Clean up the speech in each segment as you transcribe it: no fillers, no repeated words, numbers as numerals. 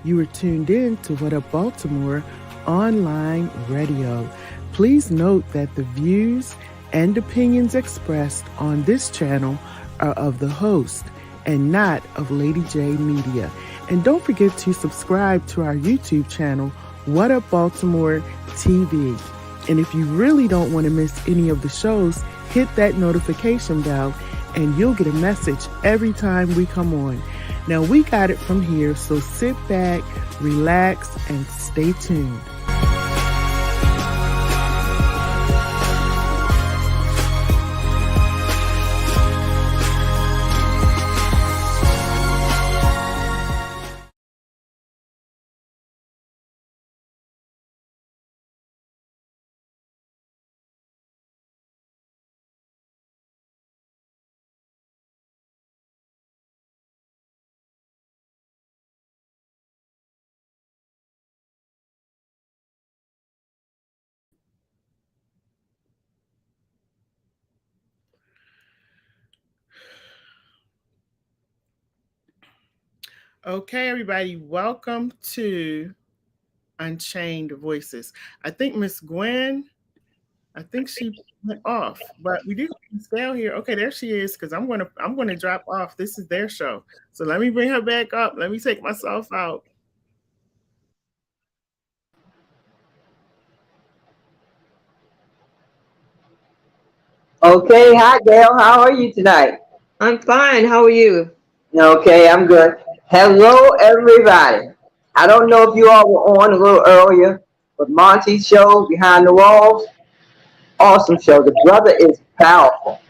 You are tuned in to What Up Baltimore online radio. Please note that the views and opinions expressed on this channel are of the host and not of Lady J Media. And don't forget to subscribe to our YouTube channel, What Up Baltimore TV. And if you really don't want to miss any of the shows, hit that notification bell and you'll get a message every time we come on. Now, we got it from here, so sit back, relax, and stay tuned. Okay, everybody, welcome to Unchained Voices. I think Miss Gwen, she went off, but we do stay out here. Okay, there she is, because I'm gonna drop off. This is their show. So let me bring her back up. Let me take myself out. Okay, hi Gail. How are you tonight? I'm fine. How are you? Okay, I'm good. Hello, everybody. I don't know if you all were on a little earlier, but Monty's show, Behind the Walls, awesome show. The brother is powerful.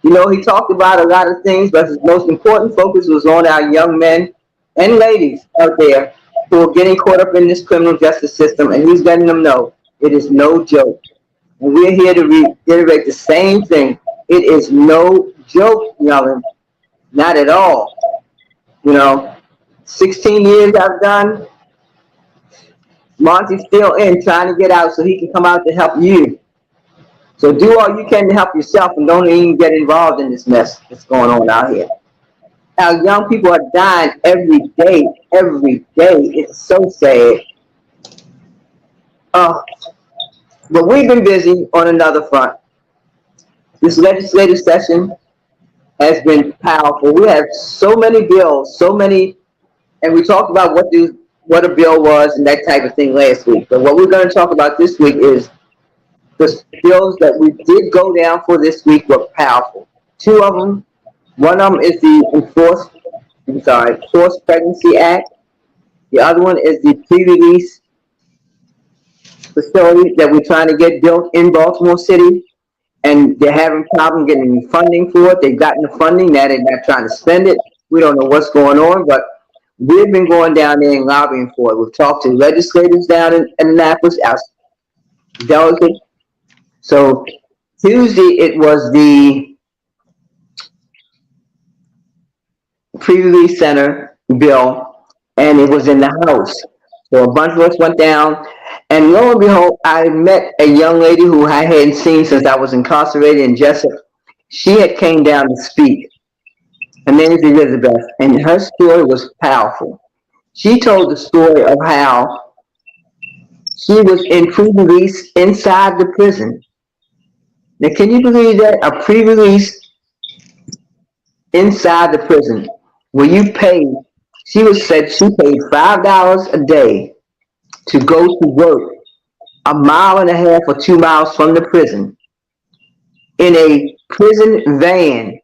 You know, he talked about a lot of things, but his most important focus was on our young men and ladies out there who are getting caught up in this criminal justice system, and he's letting them know it is no joke. And we're here to reiterate the same thing. It is no joke, youngin'. Not at all. You know, 16 years I've done. Monty's still in trying to get out so he can come out to help you. So do all you can to help yourself and don't even get involved in this mess that's going on out here. Our young people are dying every day, every day. It's so sad. But we've been busy on another front. This legislative session has been powerful. We have so many bills, and we talked about what a bill was and that type of thing last week. But what we're going to talk about this week is the bills that we did go down for this week were powerful. Two of them. One of them is the Forced Pregnancy Act. The other one is the pre-release facility that we're trying to get built in Baltimore City. And they're having problems getting funding for it. They've gotten the funding, now they're not trying to spend it. We don't know what's going on, but we've been going down there and lobbying for it. We've talked to legislators down in Annapolis, our delegates. So Tuesday, it was the pre-release center bill, and it was in the House. So a bunch of us went down, and lo and behold, I met a young lady who I hadn't seen since I was incarcerated in Jessup. She had came down to speak. Her name is Elizabeth, and her story was powerful. She told the story of how she was in pre-release inside the prison. Now, can you believe that? A pre-release inside the prison where you pay. She said she paid $5 a day to go to work 1.5 miles or 2 miles from the prison in a prison van.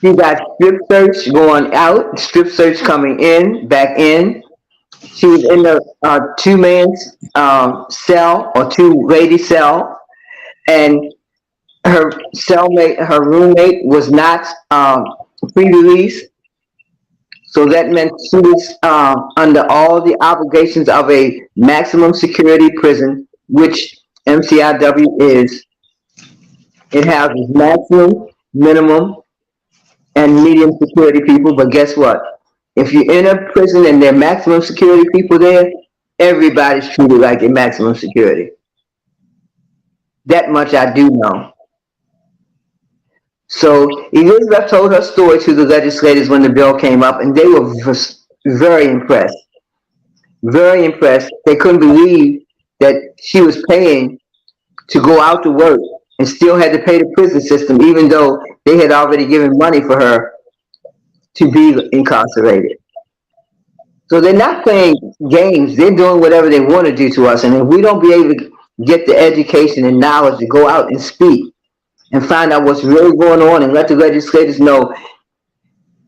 She got strip search going out, strip search coming in, back in. She was in the two-man cell or two-lady cell, and her cellmate, her roommate was not pre-release. So that meant she was under all the obligations of a maximum security prison, which MCIW is. It houses maximum, minimum, and medium security people. But guess what? If you're in a prison and there are maximum security people there, everybody's treated like a maximum security. That much I do know. So Elizabeth told her story to the legislators when the bill came up, and they were very impressed. Very impressed. They couldn't believe that she was paying to go out to work and still had to pay the prison system, even though they had already given money for her to be incarcerated. So they're not playing games. They're doing whatever they want to do to us. And if we don't be able to get the education and knowledge to go out and speak and find out what's really going on and let the legislators know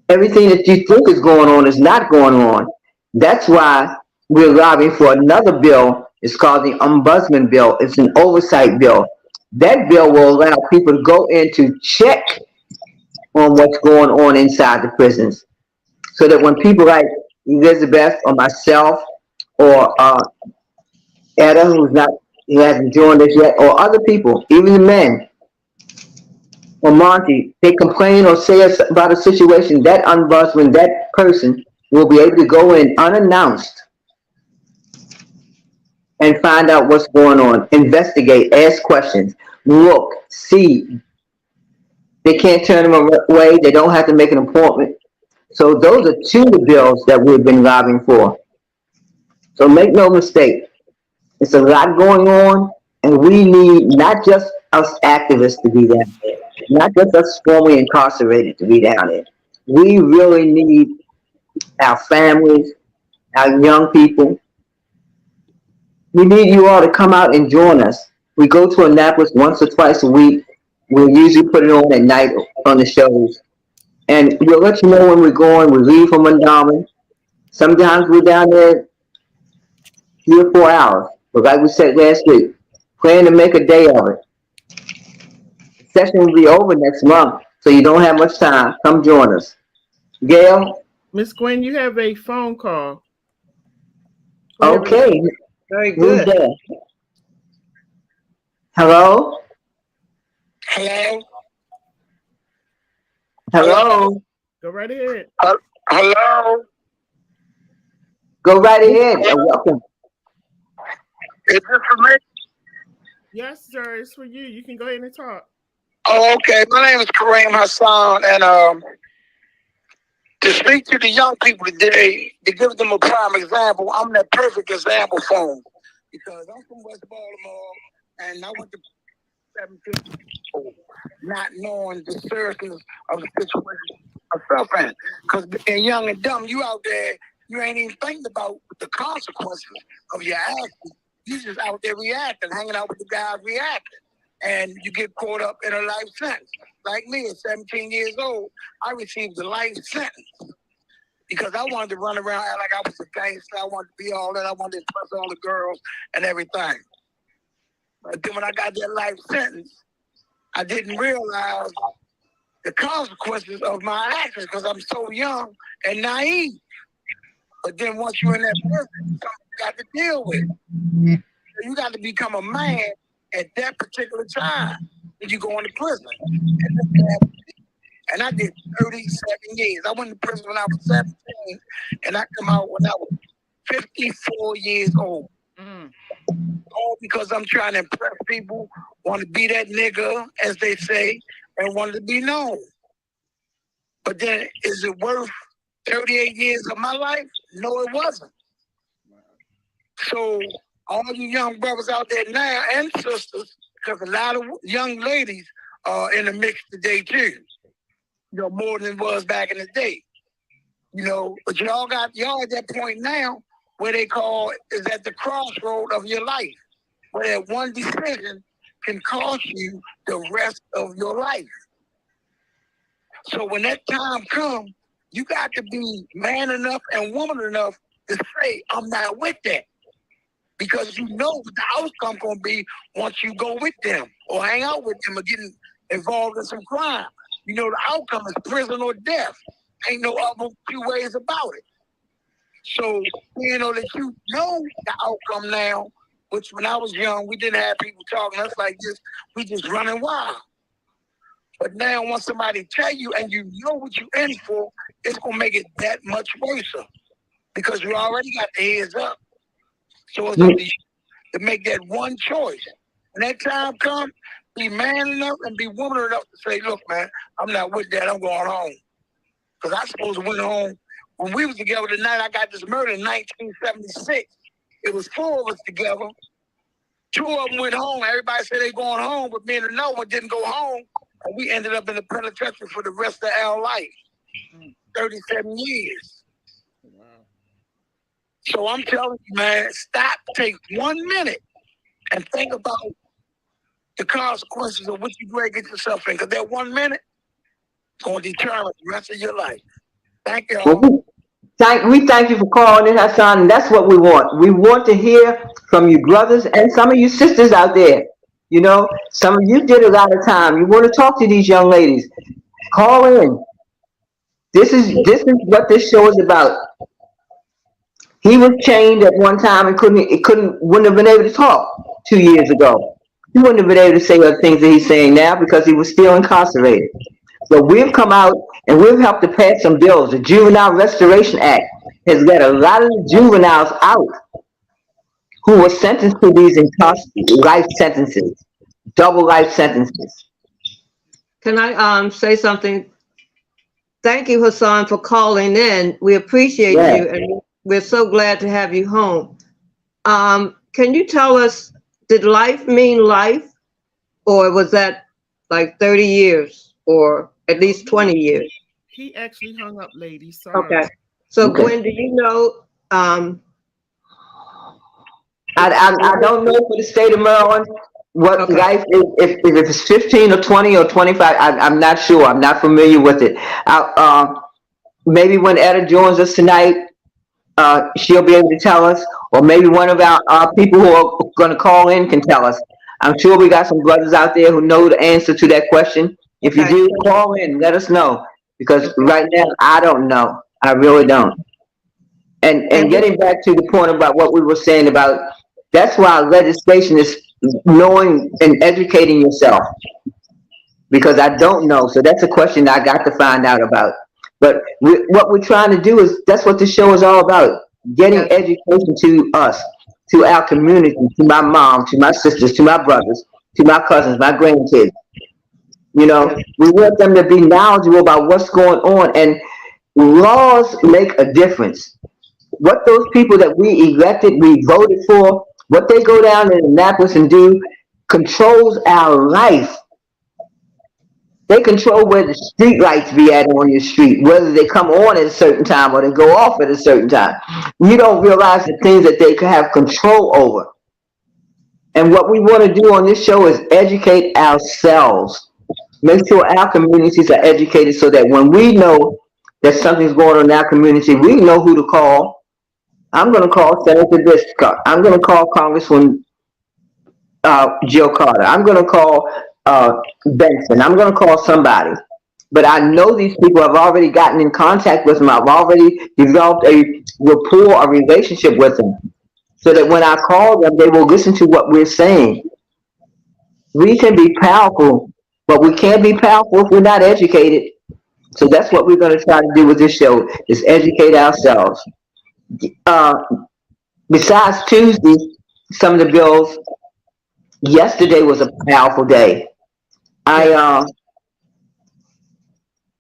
everything that you think is going on is not going on. That's why we're lobbying for another bill. It's called the Ombudsman Bill. It's an oversight bill. That bill will allow people to go in to check on what's going on inside the prisons. So that when people like Elizabeth or myself or Etta, who hasn't joined us yet, or other people, even the men, or Monty, they complain or say about a situation, that ombudsman, that person will be able to go in unannounced and find out what's going on, investigate, ask questions, look, see. They can't turn them away. They don't have to make an appointment. So those are two of the bills that we've been lobbying for. So make no mistake, it's a lot going on, and we need not just us activists to be down there, not just us formerly incarcerated to be down there. We really need our families, our young people. We need you all to come out and join us. We go to Annapolis once or twice a week. We'll usually put it on at night on the shows. And we'll let you know when we're going. We leave from Mondawmin. Sometimes we're down there 3 or 4 hours. But like we said last week, plan to make a day of it. The session will be over next month, so you don't have much time. Come join us. Gail? Miss Gwen, you have a phone call. Okay. Very Who's good. there? Hello? Hello? Hello? Go right ahead. Hello? Go right ahead. Welcome. Is this for me? Yes, sir. It's for you. You can go ahead and talk. Oh, okay. My name is Kareem Hassan, and to speak to the young people today, to give them a prime example, I'm that perfect example for them. Because I'm from West Baltimore, and I went to 17 not knowing the seriousness of the situation myself in. Because being young and dumb, you out there, you ain't even thinking about the consequences of your actions. You just out there reacting, hanging out with the guys reacting. And you get caught up in a life sentence. Like me, at 17 years old, I received a life sentence because I wanted to run around act like I was a gangster. I wanted to be all that. I wanted to impress all the girls and everything. But then when I got that life sentence, I didn't realize the consequences of my actions because I'm so young and naive. But then once you're in that prison, you got to deal with it. You got to become a man at that particular time when you go into prison. And I did 37 years. I went to prison when I was 17, and I come out when I was 54 years old. All because I'm trying to impress people, want to be that nigga, as they say, and wanted to be known. But then, is it worth 38 years of my life? No, it wasn't. So, all you young brothers out there now and sisters, because a lot of young ladies are in the mix today too. You know, more than it was back in the day. You know, but y'all at that point now where they call is at the crossroad of your life, where that one decision can cost you the rest of your life. So when that time comes, you got to be man enough and woman enough to say, I'm not with that. Because you know what the outcome gonna be once you go with them or hang out with them or getting involved in some crime. You know the outcome is prison or death. Ain't no other two ways about it. So you know that you know the outcome now, which when I was young, we didn't have people talking to us like this. We just running wild. But now once somebody tell you and you know what you're in for, it's gonna make it that much worse because you already got the heads up. So it's up to you to make that one choice. When that time comes, be man enough and be woman enough to say, look, man, I'm not with that. I'm going home. Because I supposed to went home when we was together the night I got this murder in 1976, it was 4 of us together. 2 of them went home. Everybody said they going home, but me and another one didn't go home. And we ended up in the penitentiary for the rest of our life. 37 years. Wow. So I'm telling you, man, stop, take 1 minute and think about the consequences of what you ready to get yourself in. Because that 1 minute is going to determine the rest of your life. Thank you all. We thank you for calling in, Hassan, and that's what we want. We want to hear from you brothers and some of you sisters out there. You know, some of you did a lot of time. You want to talk to these young ladies. Call in. This is what this show is about. He was chained at one time and wouldn't have been able to talk 2 years ago. He wouldn't have been able to say the things that he's saying now because he was still incarcerated. So we've come out and we've helped to pass some bills. The Juvenile Restoration Act has let a lot of the juveniles out who were sentenced to these life sentences, double life sentences. Can I say something? Thank you, Hassan, for calling in. We appreciate you, and we're so glad to have you home. Can you tell us, did life mean life, or was that like 30 years, or at least 20 years? He actually hung up, lady. Sorry. Okay. So, Gwen, do you know? I don't know for the state of Maryland what life is, if it's 15 or 20 or 25. I'm not sure. I'm not familiar with it. Maybe when Etta joins us tonight, she'll be able to tell us, or maybe one of our people who are going to call in can tell us. I'm sure we got some brothers out there who know the answer to that question. If you do, call in, let us know, because right now I don't know. I really don't. And getting back to the point about what we were saying about, that's why legislation is knowing and educating yourself, because I don't know. So that's a question I got to find out about. But what we're trying to do is, that's what this show is all about, getting education to us, to our community, to my mom, to my sisters, to my brothers, to my cousins, my grandkids. You know, we want them to be knowledgeable about what's going on, and laws make a difference. What those people that we elected, we voted for, what they go down in Annapolis and do controls our life. They control where the street lights be at on your street, whether they come on at a certain time or they go off at a certain time. You don't realize the things that they can have control over. And what we want to do on this show is educate ourselves. Make sure our communities are educated so that when we know that something's going on in our community, we know who to call. I'm going to call Senator Biscott. I'm going to call Congresswoman Jill Carter. I'm going to call Benson. I'm going to call somebody. But I know these people. Have already gotten in contact with them. I've already developed a rapport, a relationship with them, so that when I call them, they will listen to what we're saying. We can be powerful, but we can't be powerful if we're not educated. So that's what we're going to try to do with this show, is educate ourselves. Besides Tuesday, some of the bills, yesterday was a powerful day. I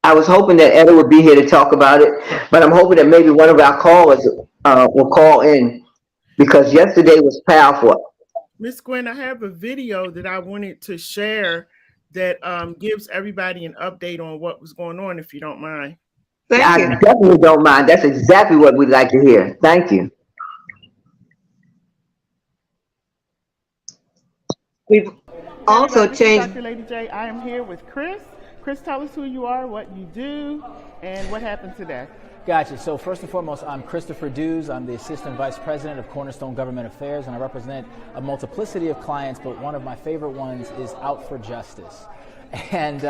was hoping that Etta would be here to talk about it, but I'm hoping that maybe one of our callers will call in, because yesterday was powerful. Miss Gwen, I have a video that I wanted to share that gives everybody an update on what was going on, if you don't mind. Thank you. I definitely don't mind. That's exactly what we'd like to hear. Thank you. We've also changed. Dr. Lady J, I am here with Chris. Chris, tell us who you are, what you do, and what happened today. Gotcha. So first and foremost, I'm Christopher Dews. I'm the Assistant Vice President of Cornerstone Government Affairs, and I represent a multiplicity of clients, but one of my favorite ones is Out for Justice. And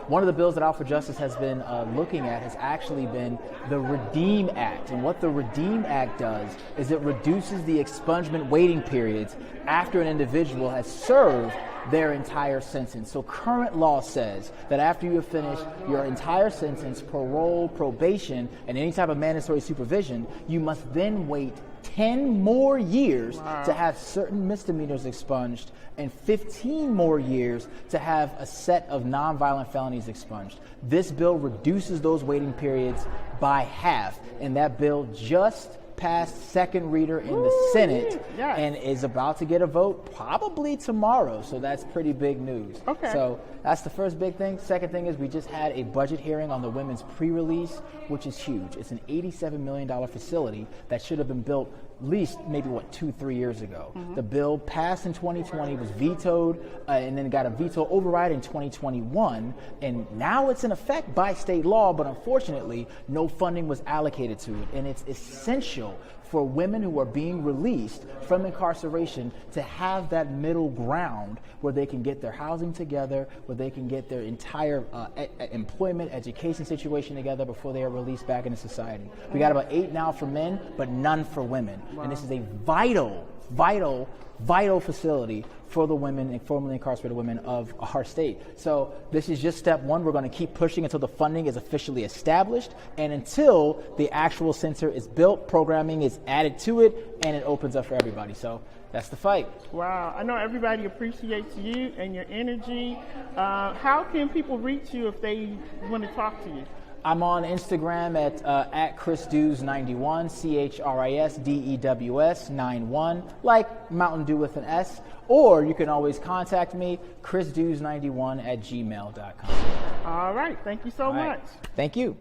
one of the bills that Out for Justice has been looking at has actually been the REDEEM Act. And what the REDEEM Act does is it reduces the expungement waiting periods after an individual has served their entire sentence. So current law says that after you have finished your entire sentence, parole, probation, and any type of mandatory supervision, you must then wait 10 more years to have certain misdemeanors expunged and 15 more years to have a set of nonviolent felonies expunged. This bill reduces those waiting periods by half, and that bill just passed second reader in the Senate and is about to get a vote probably tomorrow. So that's pretty big news. Okay. So that's the first big thing. Second thing is we just had a budget hearing on the women's pre-release, which is huge. It's an $87 million facility that should have been built at least maybe 2-3 years ago. The bill passed in 2020, was vetoed, and then got a veto override in 2021, and now it's in effect by state law, but unfortunately no funding was allocated to it. And it's essential for women who are being released from incarceration to have that middle ground where they can get their housing together, where they can get their entire employment, education situation together before they are released back into society. We got about 8 now for men, but none for women. And this is a vital facility for the women and formerly incarcerated women of our state. So this is just step one. We're going to keep pushing until the funding is officially established and until the actual center is built, programming is added to it, and it opens up for everybody. So that's the fight. Wow. I know everybody appreciates you and your energy. How can people reach you if they want to talk to you? I'm on Instagram at ChrisDews91, ChrisDews 91, like Mountain Dew with an S. Or you can always contact me, ChrisDews91 @gmail.com. All right. Thank you so much. Thank you.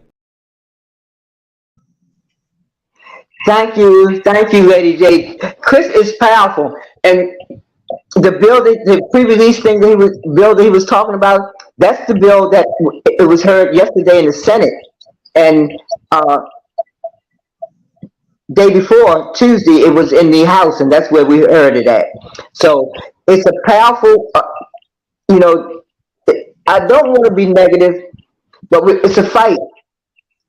Thank you, Lady J. Chris is powerful, and the bill, the pre-release thing that he was talking about, that's the bill that it was heard yesterday in the Senate, and day before Tuesday it was in the House, and that's where we heard it at. So it's a powerful, I don't want to be negative, but it's a fight.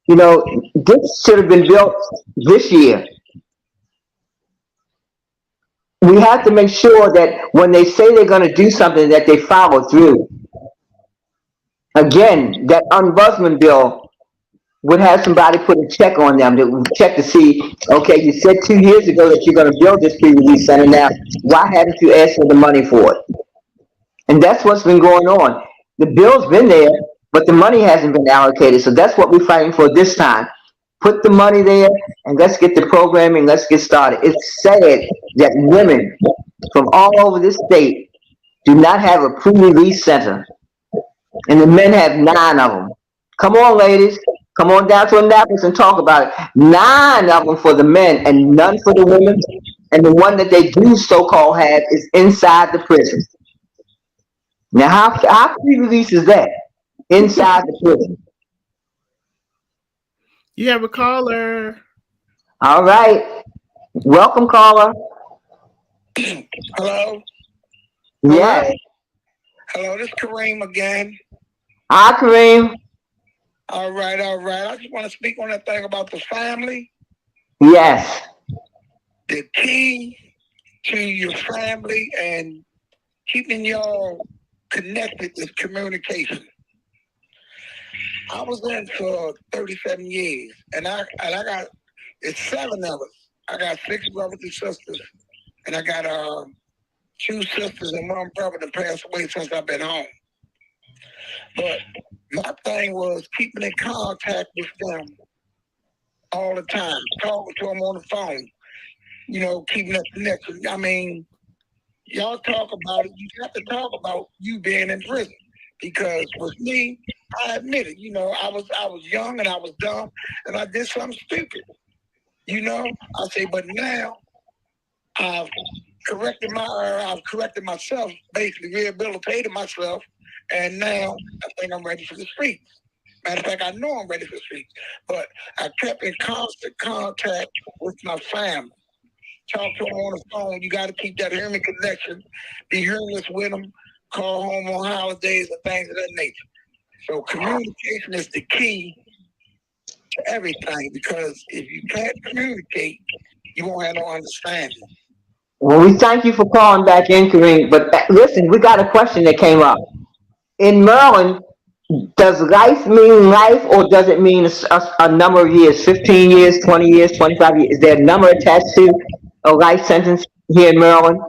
This should have been built this year. We have to make sure that when they say they're going to do something, that they follow through. Again, that ombudsman bill would have somebody put a check on them, that would check to see, okay, you said 2 years ago that you're going to build this pre-release center. Now, why haven't you asked for the money for it? And that's what's been going on. The bill's been there, but the money hasn't been allocated. So that's what we're fighting for this time. Put the money there, and let's get the programming, let's get started. It's sad that women from all over this state do not have a pre-release center, and the men have 9 of them. Come on, ladies. Come on down to Annapolis and talk about it. 9 of them for the men and none for the women. And the one that they do so-called have is inside the prison. Now, how pre-release is that? Inside the prison. You have a caller. All right. Welcome, caller. Hello? Yes. Hello, this is Kareem again. Hi, Kareem. All right. I just want to speak on that thing about the family. Yes. The key to your family and keeping y'all connected is communication. I was in for 37 years, and I got, it's 7 of us. I got 6 brothers and sisters, and I got 2 sisters and 1 brother that passed away since I've been home. But my thing was keeping in contact with them all the time, talking to them on the phone, keeping that connection. I mean, y'all talk about it. You have to talk about you being in prison. Because with me, I admit it, I was young and I was dumb and I did something stupid. I say, but now I've corrected myself, basically rehabilitated myself, and now I think I'm ready for the streets. Matter of fact, I know I'm ready for the streets. But I kept in constant contact with my family. Talk to them on the phone. You got to keep that human connection. Be humorous with them. Call home on holidays and things of that nature. So communication is the key to everything, because if you can't communicate, you won't have no understanding. Well, we thank you for calling back in, Kareem. But listen, we got a question that came up. In Maryland, does life mean life, or does it mean a number of years, 15 years, 20 years, 25 years? Is there a number attached to a life sentence here in Maryland?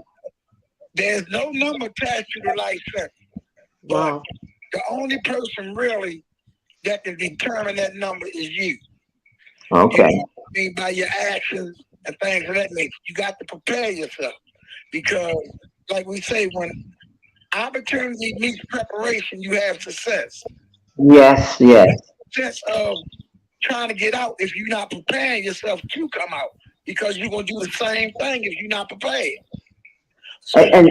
There's no number attached to the life sentence, but Wow. the only person really that can determine that number is you. Okay. You know what I mean? By your actions and things of that nature. You got to prepare yourself because, like we say, when opportunity meets preparation, you have success. Yes, yes. Sense of trying to get out if you're not preparing yourself to come out because you're going to do the same thing if you're not prepared. So, And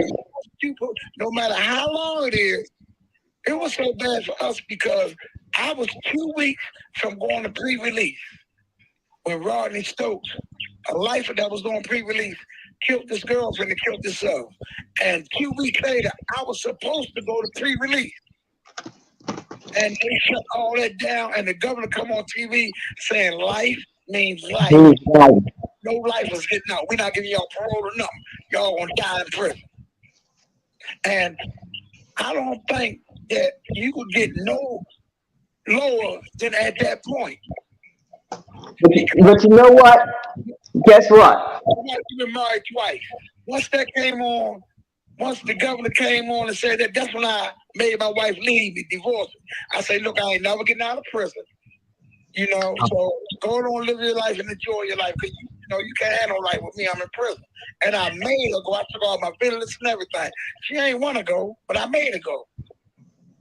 no matter how long it is, it was so bad for us because I was 2 weeks from going to pre-release when Rodney Stokes, a lifer that was on pre-release, killed this girlfriend and killed himself. And 2 weeks later, I was supposed to go to pre-release. And they shut all that down, and the governor come on TV saying life means life. No life is getting out. We're not giving y'all parole or nothing. Y'all gonna die in prison. And I don't think that you could get no lower than at that point. but you know what? Guess what? You've been married twice. Once that came on, once the governor came on and said that's when I made my wife leave me, divorce me. I say, look, I ain't never getting out of prison. You know, so go on, live your life and enjoy your life. Because, you know, you can't have no life with me. I'm in prison. And I made her go. I took all my vigilance and everything. She ain't want to go, but I made her go.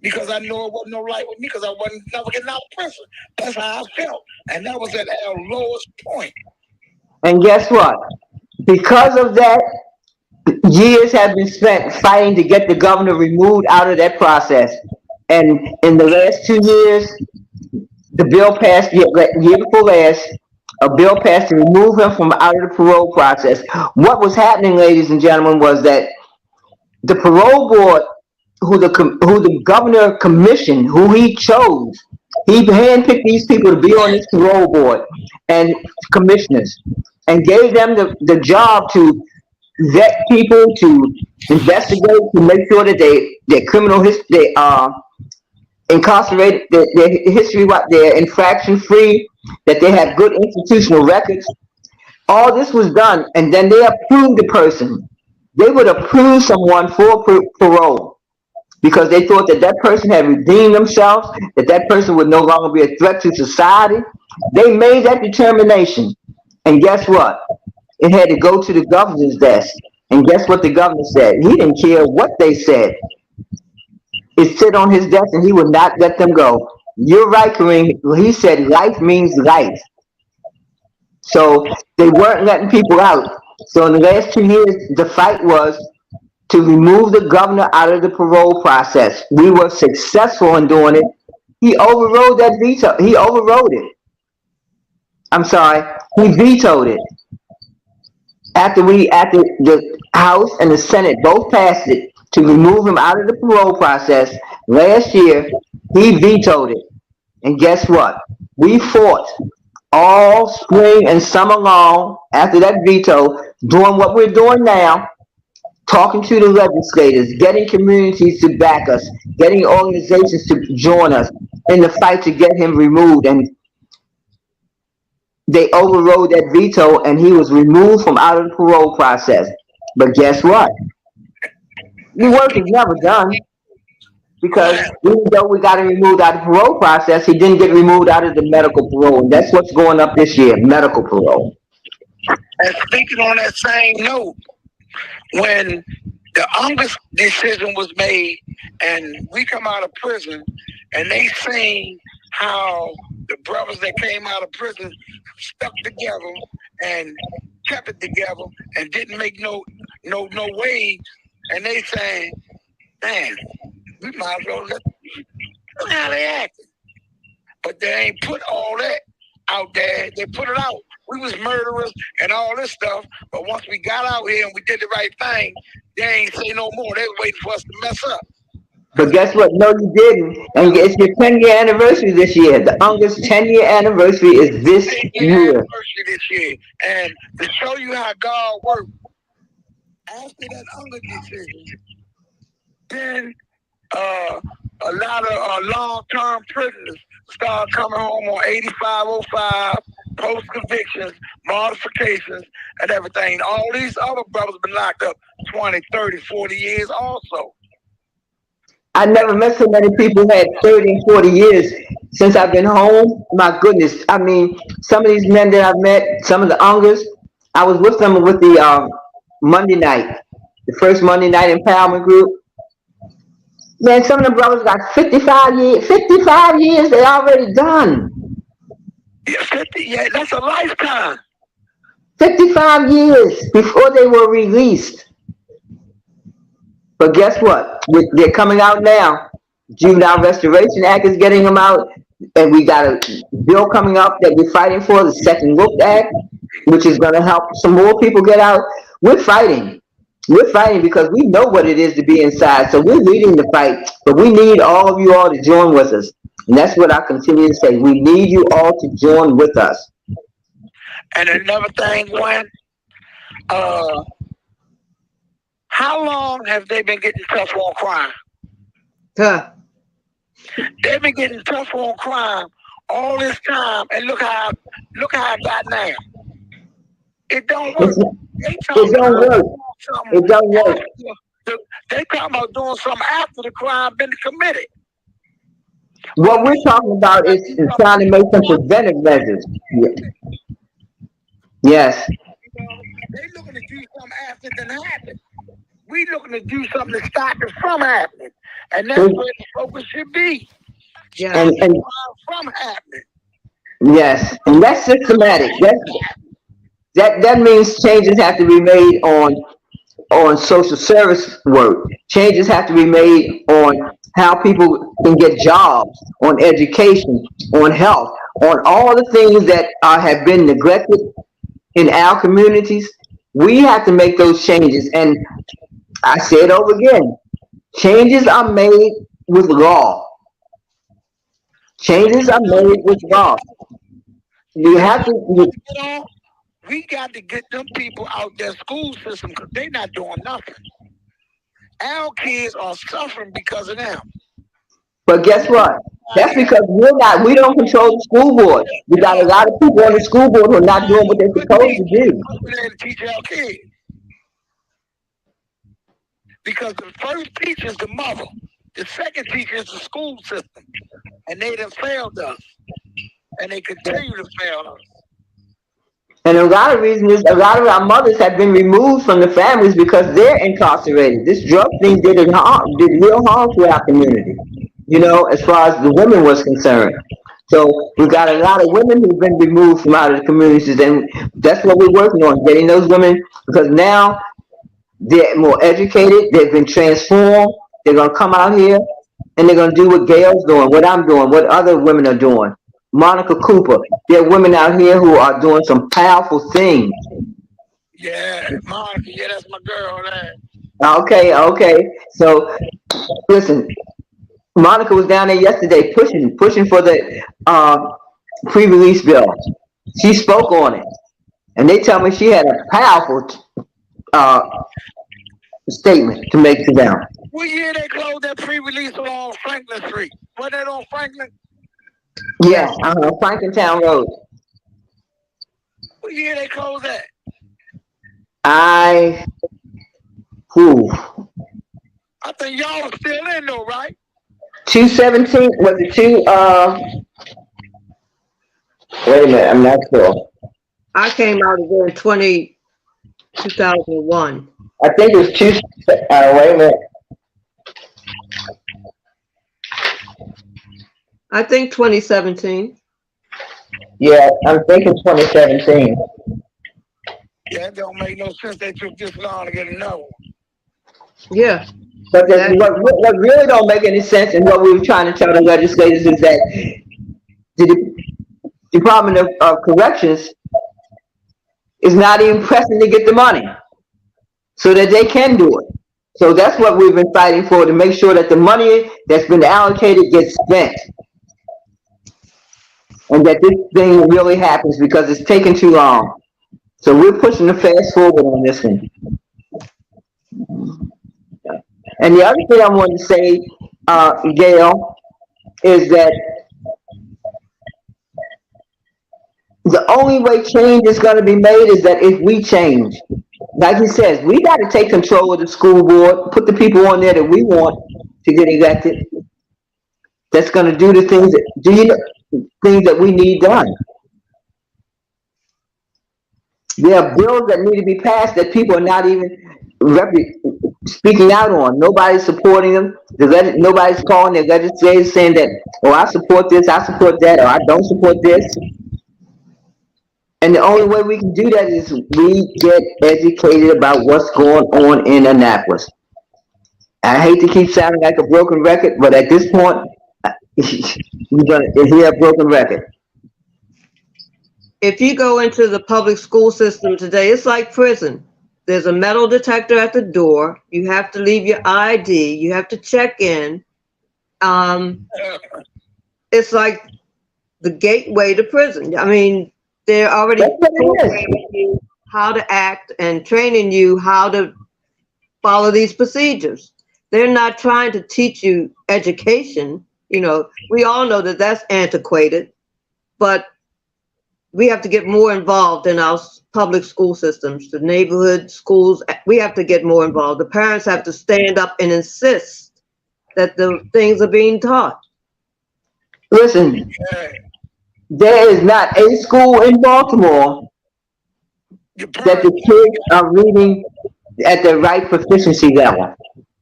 Because I know it wasn't no life with me because I wasn't never getting out of prison. That's how I felt. And that was at our lowest point. And guess what? Because of that, years have been spent fighting to get the governor removed out of that process. And in the last 2 years, the bill passed, year before last, a bill passed to remove him from out of the parole process. What was happening, ladies and gentlemen, was that the parole board, who the governor commissioned, who he chose, he handpicked these people to be on this parole board and commissioners, and gave them the job to vet people, to investigate, to make sure that their criminal history, incarcerated, their history, what they're infraction free, that they have good institutional records. All this was done, and then they approved the person. They would approve someone for parole because they thought that person had redeemed themselves, that person would no longer be a threat to society. They made that determination, and guess what? It had to go to the governor's desk. And guess what the governor said? He didn't care what they said. It sit on his desk and he would not let them go. You're right, Kareem. He said life means life. So they weren't letting people out. So in the last 2 years, the fight was to remove the governor out of the parole process. We were successful in doing it. He overrode that veto. He overrode it. I'm sorry. He vetoed it. After the House and the Senate both passed it to remove him out of the parole process last year, he vetoed it. And guess what? We fought all spring and summer long after that veto, doing what we're doing now, talking to the legislators, getting communities to back us, getting organizations to join us in the fight to get him removed. And they overrode that veto and he was removed from out of the parole process. But guess what? The work is never done because even though we got him removed out of the parole process, he didn't get removed out of the medical parole. And that's what's going up this year, medical parole. And speaking on that same note, when the August decision was made and we come out of prison and they seen how the brothers that came out of prison stuck together and kept it together and didn't make no wage, and they saying, man, we might as well let them how they acting. But they ain't put all that out there. They put it out. We was murderers and all this stuff, but once we got out here and we did the right thing, they ain't say no more. They were waiting for us to mess up. But guess what? No, you didn't. And it's your 10-year anniversary this year. The August 10-year anniversary is this year. Anniversary this year. And to show you how God works, After that Unger decision, then a lot of long-term prisoners start coming home on 8505, post-convictions, modifications, and everything. All these other brothers been locked up 20, 30, 40 years also. I never met so many people who had 30 and 40 years since I've been home. My goodness. I mean, some of these men that I've met, some of the Ungers, I was with them with the Monday night, the first Monday night empowerment group. Man, some of the brothers got 55 years. 55 years they already done. Yeah, 50, yeah, that's a lifetime. 55 years before they were released. But guess what? They're coming out now. Juvenile Restoration Act is getting them out. And we got a bill coming up that we're fighting for, the Second Look Act, which is going to help some more people get out. We're fighting. We're fighting because we know what it is to be inside. So we're leading the fight. But we need all of you all to join with us. And that's what I continue to say. We need you all to join with us. And another thing, Gwen, how long have they been getting tough on crime? Huh. They've been getting tough on crime all this time, and look how it got now. It don't work. It don't work. It don't work. They talking about doing something after the crime been committed. What we're talking about is trying to make some preventive measures. Yes. They looking to do something after it done happened. We looking to do something to stop it from happening, and that's where the focus should be. Yeah. And from happening. yes, and that's systematic. That means changes have to be made on social service work. Changes have to be made on how people can get jobs, on education, on health, on all the things that have been neglected in our communities. We have to make those changes. And I say it over again. Changes are made with law. Changes are made with law. You have to. We got to get them people out their school system because they're not doing nothing. Our kids are suffering because of them. But guess what? That's because we don't control the school board. We got a lot of people on the school board who are not doing what they're supposed to do. We're there to teach our kids. Because the first teacher is the mother. The second teacher is the school system. And they done failed us. And they continue to fail us. And a lot of reasons is a lot of our mothers have been removed from the families because they're incarcerated. This drug thing did real harm to our community, you know, as far as the women was concerned. So we got a lot of women who've been removed from out of the communities, and that's what we're working on, getting those women, because now they're more educated, they've been transformed, they're going to come out here, and they're going to do what Gail's doing, what I'm doing, what other women are doing. Monica Cooper, there are women out here who are doing some powerful things. Yeah, Monica, yeah, that's my girl, man. Okay. So, listen, Monica was down there yesterday pushing for the pre-release bill. She spoke on it, and they tell me she had a powerful statement to make to them. What year they closed that pre-release on Franklin Street? Wasn't that on Franklin? Yes, Franklin Road. What year they closed that? I think y'all are still in though, right? 217, was it wait a minute, I'm not sure. I came out of there in 2001. I think it was wait a minute. I think 2017. Yeah, I'm thinking 2017. Yeah, it don't make no sense they took this long to get another one. Yeah. But what really don't make any sense, and what we were trying to tell the legislators, is that the Department of Corrections is not even pressing to get the money so that they can do it. So that's what we've been fighting for, to make sure that the money that's been allocated gets spent. And that this thing really happens, because it's taking too long. So we're pushing the fast forward on this one. And the other thing I want to say, Gail, is that the only way change is going to be made is that if we change. Like he says, we got to take control of the school board, put the people on there that we want to get elected. That's going to do the things things that we need done. There are bills that need to be passed that people are not even speaking out on. Nobody's supporting them. Nobody's calling their legislators saying that, oh, I support this, I support that, or I don't support this. And the only way we can do that is we get educated about what's going on in Annapolis. I hate to keep sounding like a broken record, but at this point, we're going to hear a broken record. If you go into the public school system today, it's like prison. There's a metal detector at the door. You have to leave your ID. You have to check in. It's like the gateway to prison. I mean, they're already training you how to act and training you how to follow these procedures. They're not trying to teach you education. You know, we all know that that's antiquated, but we have to get more involved in our public school systems, the neighborhood schools. We have to get more involved. The parents have to stand up and insist that the things are being taught. Listen, there is not a school in Baltimore that the kids are reading at the right proficiency level.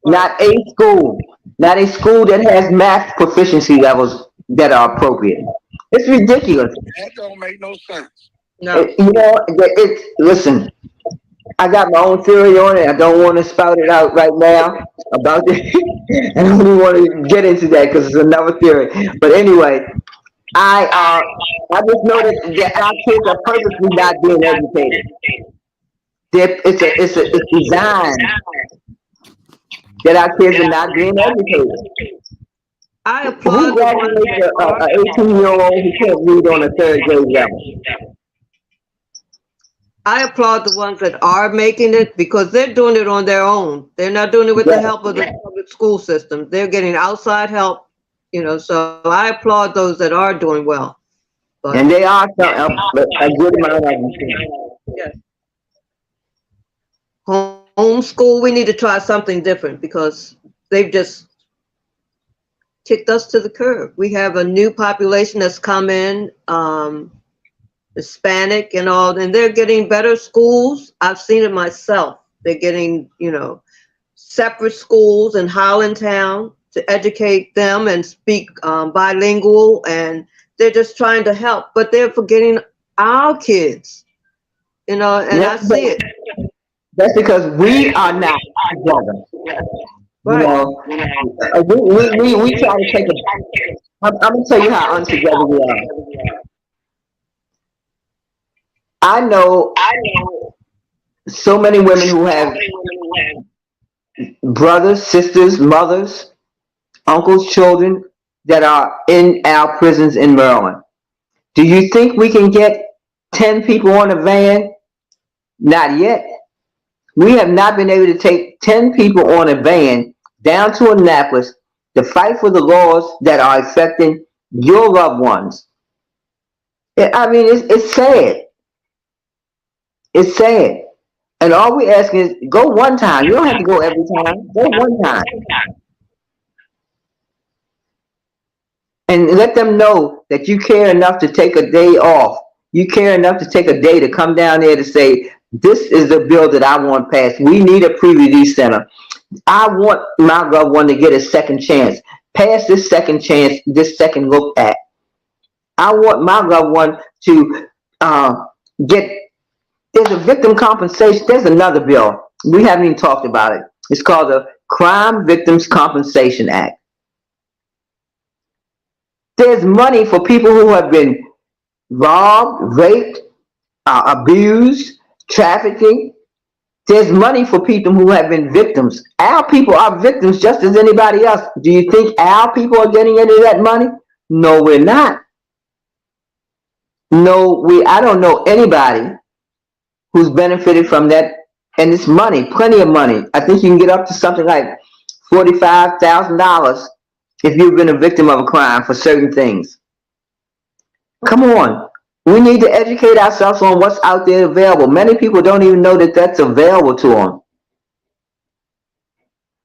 Not a school that has math proficiency levels that are appropriate. It's ridiculous. That don't make no sense. No. You know, listen, I got my own theory on it. I don't want to spout it out right now about it. I don't even want to get into that because it's another theory. But anyway, I just know that our kids are purposely not being educated. It's designed that our kids are not being educated. I applaud Who graduates an 18-year-old who can't read on a third grade level? I applaud the ones that are making it because they're doing it on their own. They're not doing it with the help of the public school system. They're getting outside help, you know, so I applaud those that are doing well. But, and they are a good amount of them. yes. Homeschool, we need to try something different because they've just kicked us to the curb. We have a new population that's come in, Hispanic and all, and they're getting better schools. I've seen it myself. They're getting, you know, separate schools in Highlandtown to educate them and speak bilingual, and they're just trying to help, but they're forgetting our kids, you know, and I see it. That's because we are not together. Right. You know, we try to take I'm gonna tell you how untogether we are. I know so many women who have brothers, sisters, mothers, uncles, children that are in our prisons in Maryland. Do you think we can get 10 people on a van? Not yet. We have not been able to take 10 people on a van down to Annapolis to fight for the laws that are affecting your loved ones. I mean, it's sad. It's sad. And all we're asking is go one time. You don't have to go every time. Go one time. And let them know that you care enough to take a day off. You care enough to take a day to come down there to say, this is the bill that I want passed. We need a pre-release center. I want my loved one to get a second chance. Pass this second chance, this second look at. I want my loved one to there's a victim compensation. There's another bill. We haven't even talked about it. It's called the Crime Victims Compensation Act. There's money for people who have been robbed, raped, abused, trafficking. There's money for people who have been victims. Our people are victims just as anybody else. Do you think our people are getting any of that money? No, we're not. No, I don't know anybody who's benefited from that And it's money, plenty of money. I think you can get up to something like $45,000 if you've been a victim of a crime for certain things. Come on. We need to educate ourselves on what's out there available. Many people don't even know that that's available to them.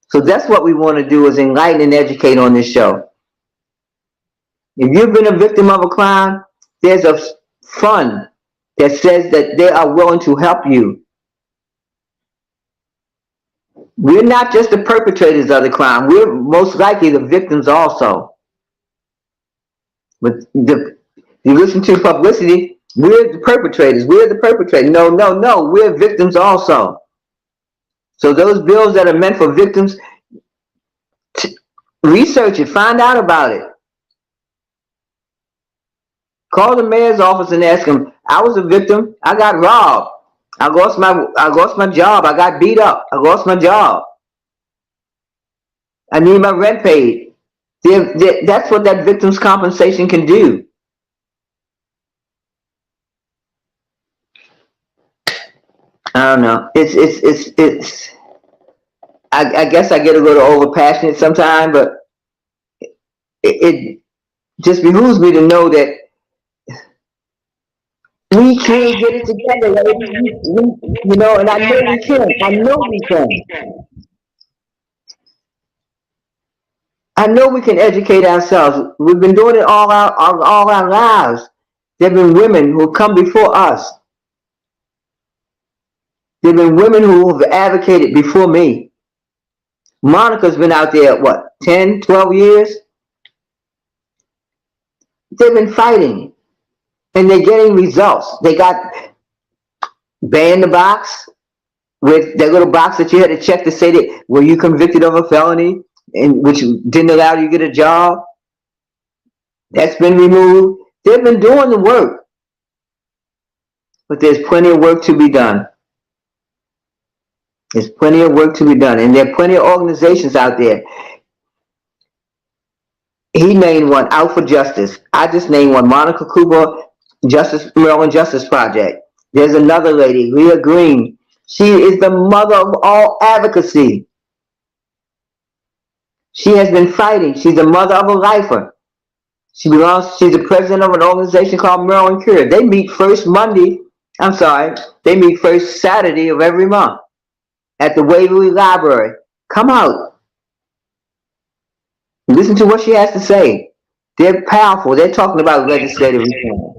So that's what we want to do, is enlighten and educate on this show. If you've been a victim of a crime, there's a fund that says that they are willing to help you. We're not just the perpetrators of the crime. We're most likely the victims also. But you listen to publicity, we're the perpetrators. We're the perpetrators. No, we're victims also. So those bills that are meant for victims, research it, find out about it. Call the mayor's office and ask him, I was a victim. I got robbed. I lost my job. I got beat up. I lost my job. I need my rent paid. That's what that victim's compensation can do. I don't know. It's I guess I get a little over passionate sometimes, but it just behooves me to know that we can get it together, you know, and I know we can. I know we can. I know we can educate ourselves. We've been doing it all our lives. There have been women who have come before us. There have been women who have advocated before me. Monica's been out there, what, 10, 12 years? They've been fighting. And they're getting results. They got ban the box with that little box that you had to check to say that were you convicted of a felony, and which didn't allow you to get a job. That's been removed. They've been doing the work. But there's plenty of work to be done. There's plenty of work to be done. And there are plenty of organizations out there. He named one, Out for Justice. I just named one, Monica Cooper Maryland Justice Project. There's another lady, Leah Green. She is the mother of all advocacy. She has been fighting. She's the mother of a lifer. She's the president of an organization called Maryland Cure. They meet first Saturday of every month at the Waverly Library. Come out. Listen to what she has to say. They're powerful. They're talking about legislative reform.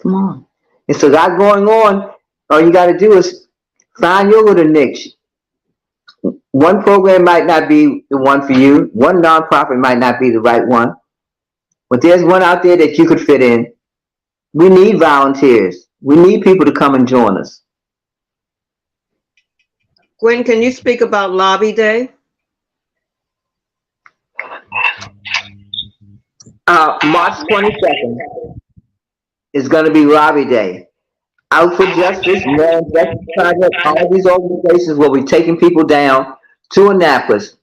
Come on. It's a lot going on. All you got to do is find your little niche. One program might not be the one for you. One nonprofit might not be the right one. But there's one out there that you could fit in. We need volunteers. We need people to come and join us. Gwen, can you speak about Lobby Day? March 22nd is going to be Lobby Day. Out for Justice, Maryland Justice Project, all these organizations will be taking people down to Annapolis.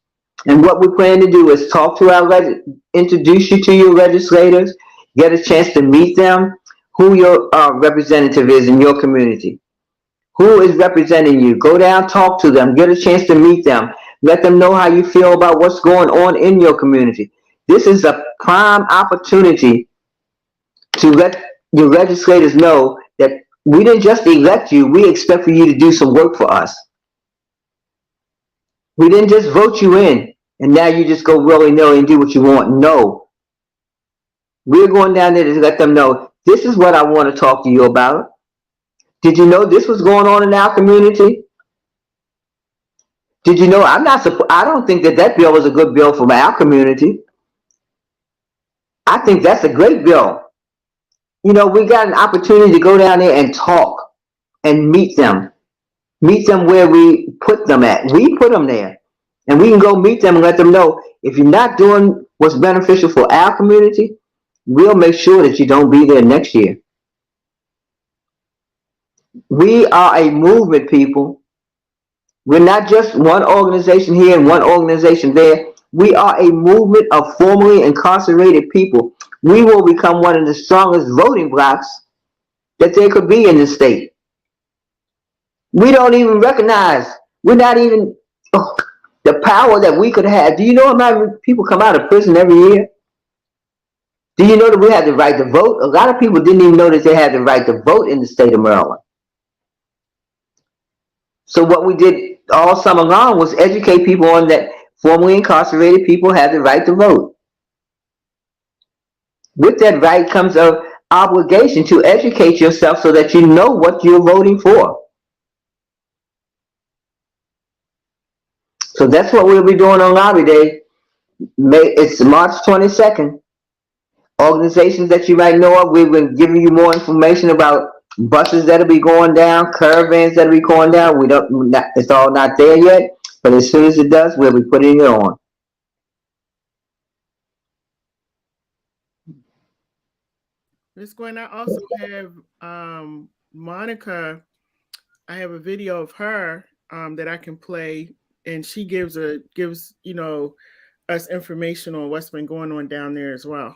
And what we plan to do is talk to introduce you to your legislators, get a chance to meet them, who your representative is in your community. Who is representing you? Go down, talk to them, get a chance to meet them. Let them know how you feel about what's going on in your community. This is a prime opportunity to let your legislators know that we didn't just elect you, we expect for you to do some work for us. We didn't just vote you in and now you just go willy-nilly and do what you want. No. We're going down there to let them know, this is what I want to talk to you about. Did you know this was going on in our community? Did you know, I don't think that bill was a good bill for our community. I think that's a great bill. You know, we got an opportunity to go down there and talk and meet them. Meet them where we put them at. We put them there. And we can go meet them and let them know, if you're not doing what's beneficial for our community, we'll make sure that you don't be there next year. We are a movement, people. We're not just one organization here and one organization there. We are a movement of formerly incarcerated people. We will become one of the strongest voting blocks that there could be in the state. We don't even recognize. We're not even the power that we could have. Do you know how many people come out of prison every year? Do you know that we have the right to vote? A lot of people didn't even know that they had the right to vote in the state of Maryland. So what we did all summer long was educate people on that formerly incarcerated people have the right to vote. With that right comes an obligation to educate yourself so that you know what you're voting for. So that's what we'll be doing on Lobby Day. It's March 22nd. Organizations that you might know of, we've been giving you more information about buses that'll be going down, caravans that'll be going down. It's all not there yet, but as soon as it does, we'll be putting it on. Ms. Gwen, I also have Monica. I have a video of her that I can play, and she gives us information on what's been going on down there as well.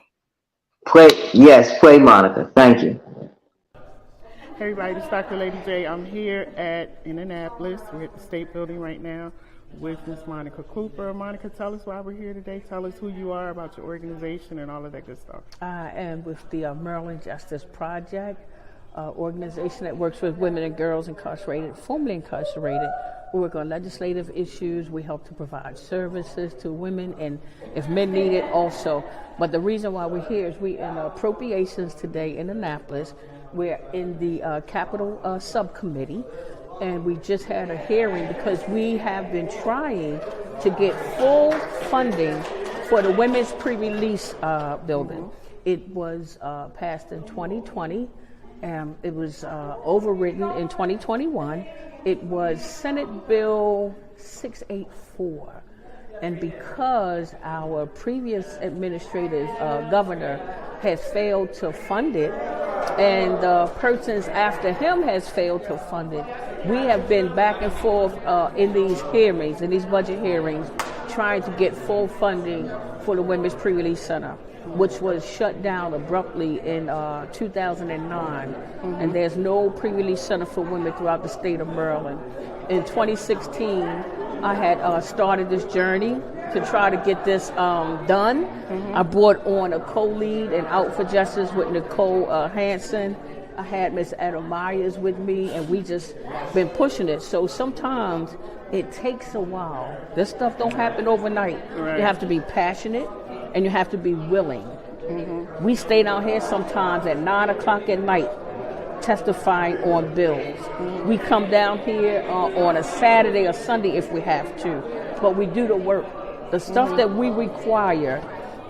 Play Monica. Thank you. Hey everybody, this is Dr. Lady J. I'm here at Indianapolis. We're at the State Building right now with Ms. Monica Cooper. Monica, tell us why we're here today. Tell us who you are, about your organization, and all of that good stuff. I am with the Maryland Justice Project, organization that works with women and girls incarcerated, formerly incarcerated. We work on legislative issues. We help to provide services to women, and if men need it, also. But the reason why we're here is we're in appropriations today in Annapolis. We're in the Capital Subcommittee, and we just had a hearing because we have been trying to get full funding for the women's pre-release building. It was passed in 2020. It was overridden in 2021. It was Senate Bill 684. And because our previous administrative governor has failed to fund it, and the persons after him has failed to fund it, we have been back and forth in these hearings, in these budget hearings, trying to get full funding for the Women's Pre-Release Center, which was shut down abruptly in 2009. And there's no pre-release center for women throughout the state of Maryland. In 2016, I had started this journey to try to get this done. I brought on a co-lead and Out for Justice with Nicole Hansen. I had Ms. Etta Myers with me, and we just been pushing it. So sometimes it takes a while. This stuff don't happen overnight. Right. You have to be passionate, and you have to be willing. We stay down here sometimes at 9 o'clock at night testifying on bills. We come down here on a Saturday or Sunday if we have to, but we do the work. The stuff that we require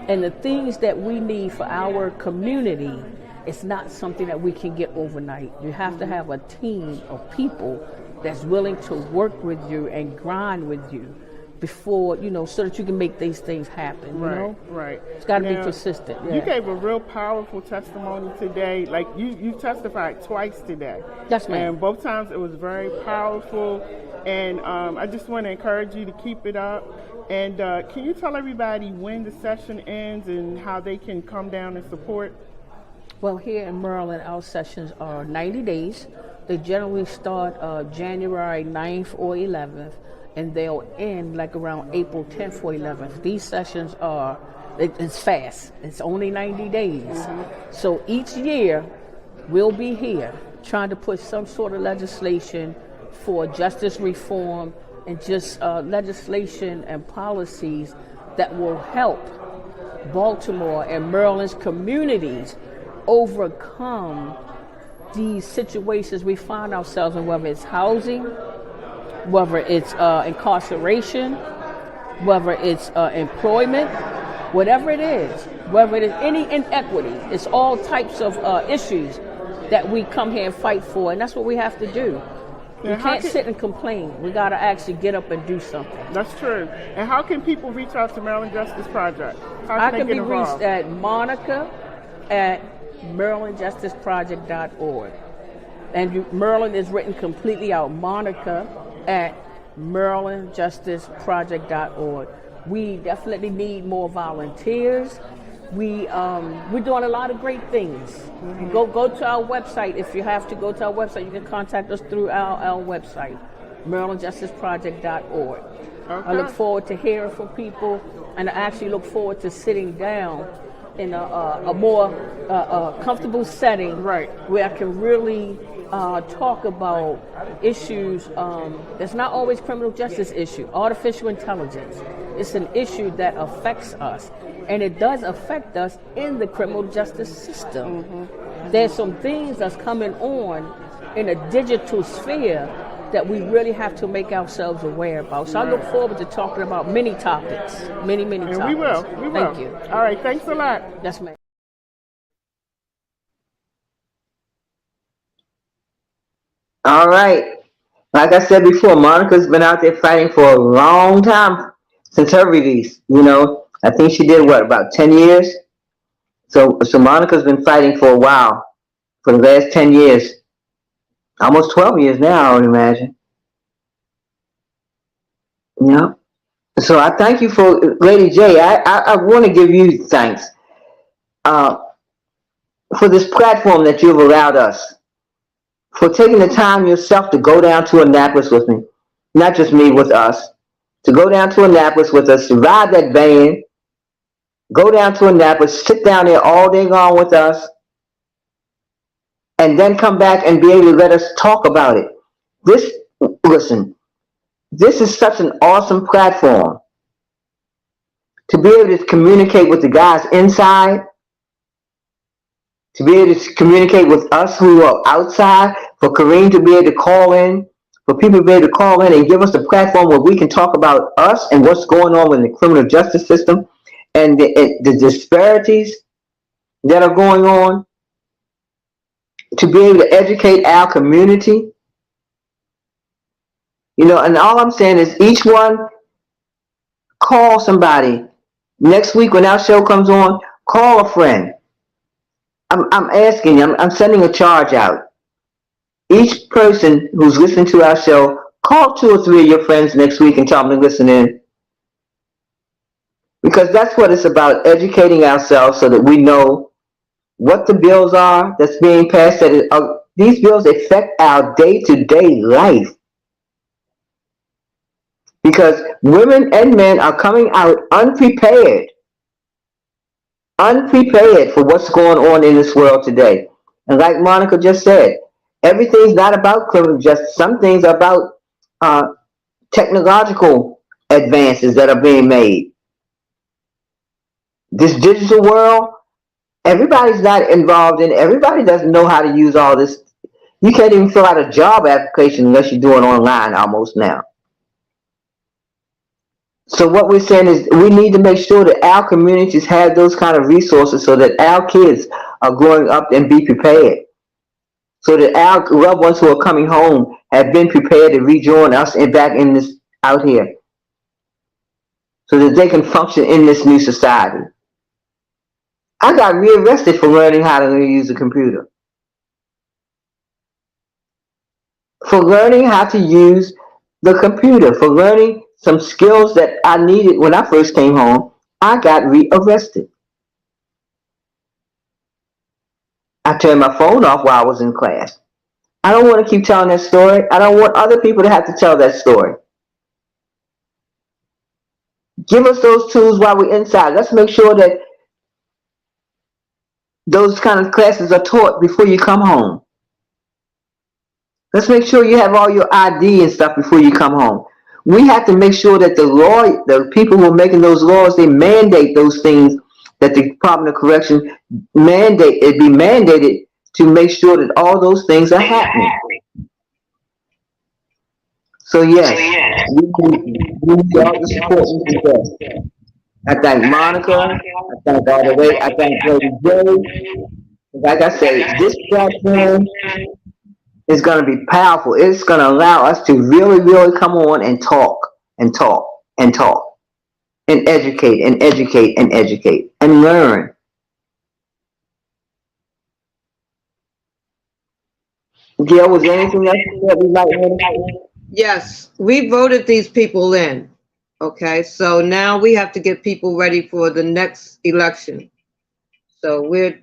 and the things that we need for our community, it's not something that we can get overnight. You have to have a team of people that's willing to work with you and grind with you before, so that you can make these things happen, you know? Right. It's got to be persistent. Yeah. You gave a real powerful testimony today. Like, you testified twice today. Yes, ma'am. And both times it was very powerful. And I just want to encourage you to keep it up. And can you tell everybody when the session ends and how they can come down and support? Well, here in Maryland, our sessions are 90 days. They generally start January 9th or 11th. And they'll end like around April 10th or 11th. These sessions it's fast. It's only 90 days. So each year, we'll be here trying to put some sort of legislation for justice reform and just legislation and policies that will help Baltimore and Maryland's communities overcome these situations we find ourselves in, whether it's housing, whether it's incarceration, whether it's employment, whatever it is, whether it is any inequity. It's all types of issues that we come here and fight for, and that's what we have to do. You can't sit and complain. We got to actually get up and do something. That's true. And how can people reach out to Maryland Justice Project? How can they get involved? Reached at Monica at MarylandJusticeProject.org. And Maryland is written completely out. Monica at MarylandJusticeProject.org. We definitely need more volunteers. we're doing a lot of great things. Mm-hmm. Go to our website. If you have to go to our website, you can contact us through our website, MarylandJusticeProject.org. Okay. I look forward to hearing from people, and I actually look forward to sitting down in a more comfortable setting, right, where I can really talk about issues that's not always criminal justice issue. Artificial intelligence. It's an issue that affects us, and it does affect us in the criminal justice system. Mm-hmm. There's some things that's coming on in a digital sphere that we really have to make ourselves aware about. So I look forward to talking about many topics, many topics. We will. Thank you. All right, thanks a lot. Yes, ma'am. All right. Like I said before, Monica's been out there fighting for a long time since her release. You know, I think she did about 10 years? So Monica's been fighting for a while, for the last 10 years. Almost 12 years now, I would imagine. Yeah. So I thank you for, Lady J. I want to give you thanks for this platform that you've allowed us, for taking the time yourself to go down to Annapolis with me, not just me, with us, to go down to Annapolis with us, to ride that van, go down to Annapolis, sit down there all day long with us, and then come back and be able to let us talk about it. Listen, this is such an awesome platform to be able to communicate with the guys inside, to be able to communicate with us who are outside, for Kareem to be able to call in, for people to be able to call in and give us a platform where we can talk about us and what's going on with the criminal justice system and the disparities that are going on, to be able to educate our community. You know, and all I'm saying is each one call somebody. Next week when our show comes on, call a friend. I'm asking you, I'm sending a charge out. Each person who's listening to our show, call 2 or 3 of your friends next week and tell them to listen in. Because that's what it's about, educating ourselves so that we know what the bills are that's being passed. These bills affect our day-to-day life. Because women and men are coming out unprepared for what's going on in this world today. And like Monica just said, everything's not about criminal justice. Some things are about technological advances that are being made. This digital world, everybody's not involved in it. Everybody doesn't know how to use all this. You can't even fill out a job application unless you do it online almost now. So what we're saying is we need to make sure that our communities have those kind of resources so that our kids are growing up and be prepared. So that our loved ones who are coming home have been prepared to rejoin us and back in this out here. So that they can function in this new society. I got rearrested for learning how to use a computer. For learning how to use the computer, for learning some skills that I needed when I first came home, I got rearrested. I turned my phone off while I was in class. I don't want to keep telling that story. I don't want other people to have to tell that story. Give us those tools while we're inside. Let's make sure that those kind of classes are taught before you come home. Let's make sure you have all your ID and stuff before you come home. We have to make sure that the people who are making those laws, they mandate those things, that the Department of Correction be mandated to make sure that all those things are happening. So yes, we need all the support we can get. I thank Monica. I thank all the way. I thank Lady J. Like I say, this platform is going to be powerful. It's going to allow us to really, really come on and talk and talk and talk and educate and educate and educate and learn. Gail, was there anything else that we might want to? Yes, we voted these people in. Okay, so now we have to get people ready for the next election. So we're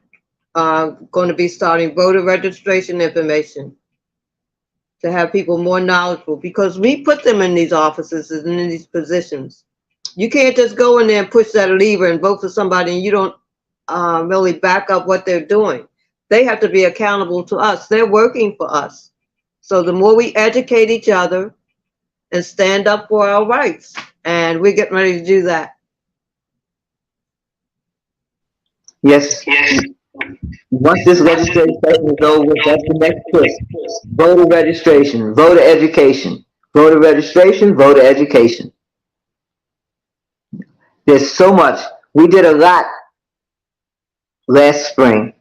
going to be starting voter registration information to have people more knowledgeable, because we put them in these offices and in these positions. You can't just go in there and push that lever and vote for somebody and you don't really back up what they're doing. They have to be accountable to us. They're working for us. So the more we educate each other and stand up for our rights, and we're getting ready to do that. Yes. Once this registration is over, that's the next push. Voter registration, voter education, voter registration, voter education. There's so much. We did a lot last spring.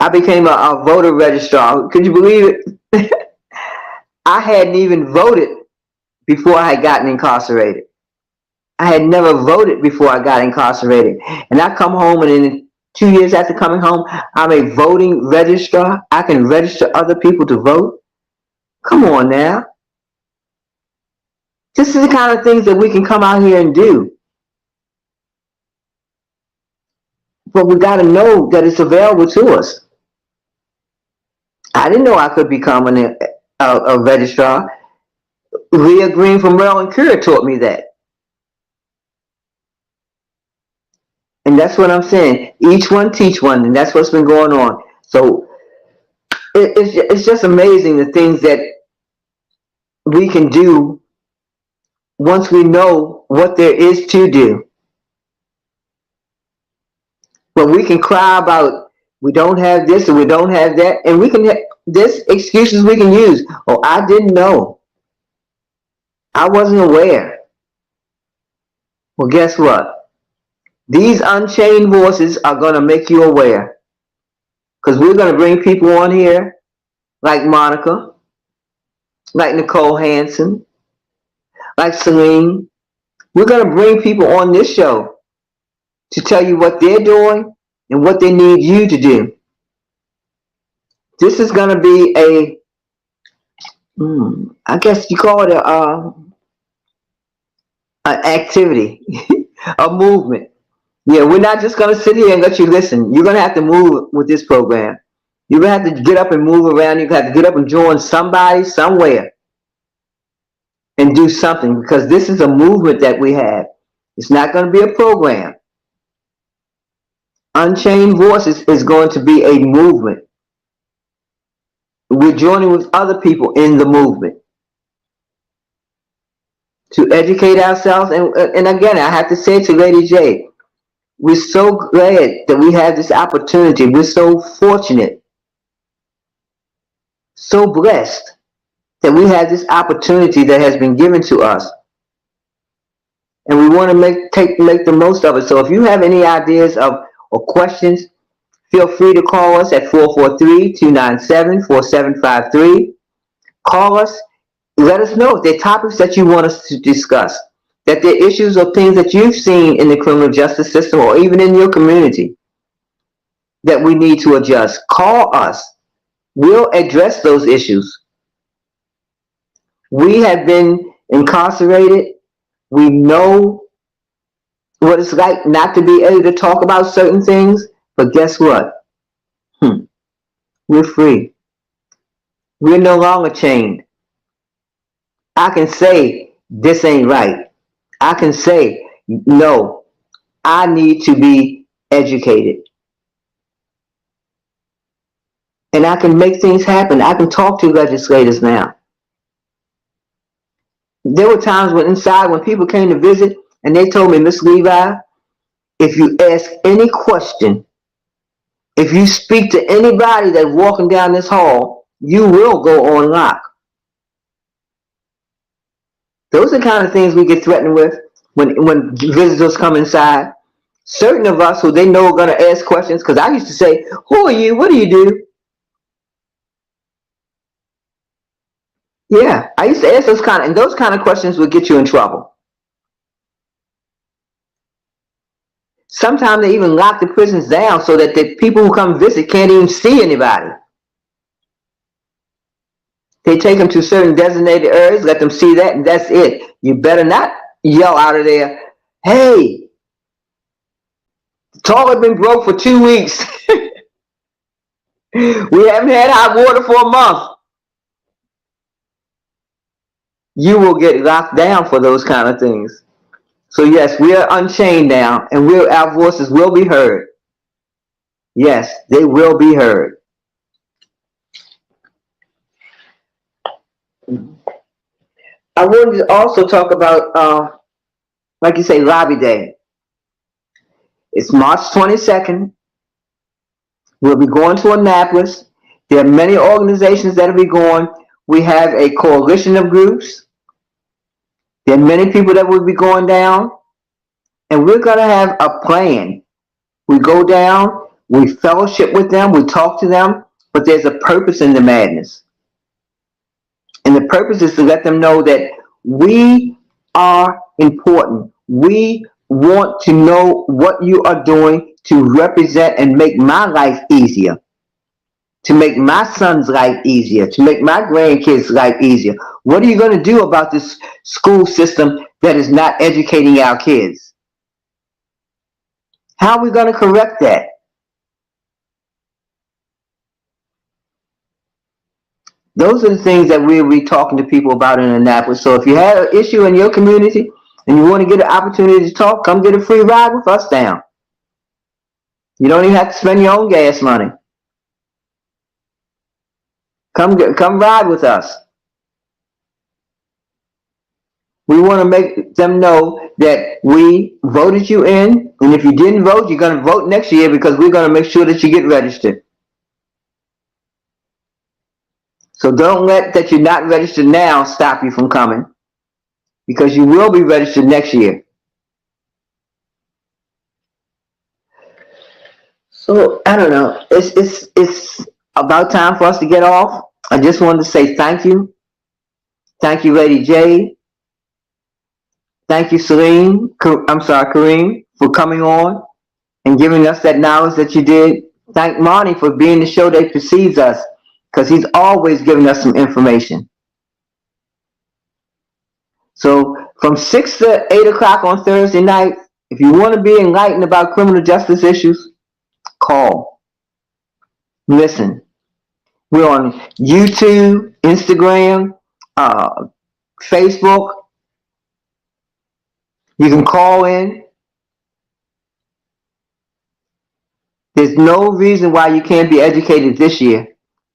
I became a voter registrar. Could you believe it? I hadn't even voted before I had gotten incarcerated. I had never voted before I got incarcerated. And I come home, and in 2 years after coming home, I'm a voting registrar. I can register other people to vote. Come on now. This is the kind of things that we can come out here and do. But we got to know that it's available to us. I didn't know I could become a registrar. Leah Green from Maryland Cure taught me that. And that's what I'm saying. Each one teach one, and that's what's been going on. So it's just amazing the things that we can do once we know what there is to do. But we can cry about we don't have this or we don't have that, and we can there's excuses we can use. Oh, I didn't know. I wasn't aware. Well, guess what? These unchained voices are going to make you aware. Because we're going to bring people on here like Monica, like Nicole Hansen, like Celine. We're going to bring people on this show to tell you what they're doing and what they need you to do. This is going to be I guess you call it an activity, a movement. Yeah, we're not just going to sit here and let you listen. You're going to have to move with this program. You're going to have to get up and move around. You're going to have to get up and join somebody somewhere and do something, because this is a movement that we have. It's not going to be a program. Unchained Voices is going to be a movement. We're joining with other people in the movement to educate ourselves. And again, I have to say to Lady J, we're so glad that we have this opportunity. We're so fortunate, so blessed that we have this opportunity that has been given to us. And we want to make the most of it. So if you have any ideas or questions, feel free to call us at 443-297-4753. Call us. Let us know if there are topics that you want us to discuss, that there are issues or things that you've seen in the criminal justice system or even in your community that we need to adjust. Call us. We'll address those issues. We have been incarcerated. We know what it's like not to be able to talk about certain things, but guess what? We're free. We're no longer chained. I can say, this ain't right. I can say, no, I need to be educated. And I can make things happen. I can talk to legislators now. There were times when people came to visit and they told me, Miss Levi, if you ask any question, if you speak to anybody that's walking down this hall, you will go on lock. Those are the kind of things we get threatened with when visitors come inside. Certain of us who they know are going to ask questions, because I used to say, who are you? What do you do? Yeah, I used to ask those kind of questions would get you in trouble. Sometimes they even lock the prisons down so that the people who come visit can't even see anybody. They take them to certain designated areas, let them see that, and that's it. You better not yell out of there, hey, Toilet been broke for 2 weeks. We haven't had hot water for a month. You will get locked down for those kind of things. So yes, we are unchained now, and our voices will be heard. Yes, they will be heard. I wanted to also talk about, like you say, Lobby Day. It's March 22nd. We'll be going to Annapolis. There are many organizations that will be going. We have a coalition of groups. There are many people that will be going down. And we're going to have a plan. We go down, we fellowship with them, we talk to them, but there's a purpose in the madness. And the purpose is to let them know that we are important. We want to know what you are doing to represent and make my life easier, to make my son's life easier, to make my grandkids' life easier. What are you going to do about this school system that is not educating our kids? How are we going to correct that? Those are the things that we'll be talking to people about in Annapolis. So if you have an issue in your community and you want to get an opportunity to talk, come get a free ride with us down. You don't even have to spend your own gas money. Come ride with us. We want to make them know that we voted you in, and if you didn't vote, you're going to vote next year because we're going to make sure that you get registered. So don't let that you're not registered now stop you from coming, because you will be registered next year. So I don't know. It's about time for us to get off. I just wanted to say thank you. Thank you, Lady J. Thank you, Kareem, for coming on and giving us that knowledge that you did. Thank Monty for being the show that precedes us, because he's always giving us some information. So from 6 to 8 o'clock on Thursday night, if you want to be enlightened about criminal justice issues, call. Listen. We're on YouTube, Instagram, Facebook. You can call in. There's no reason why you can't be educated this year,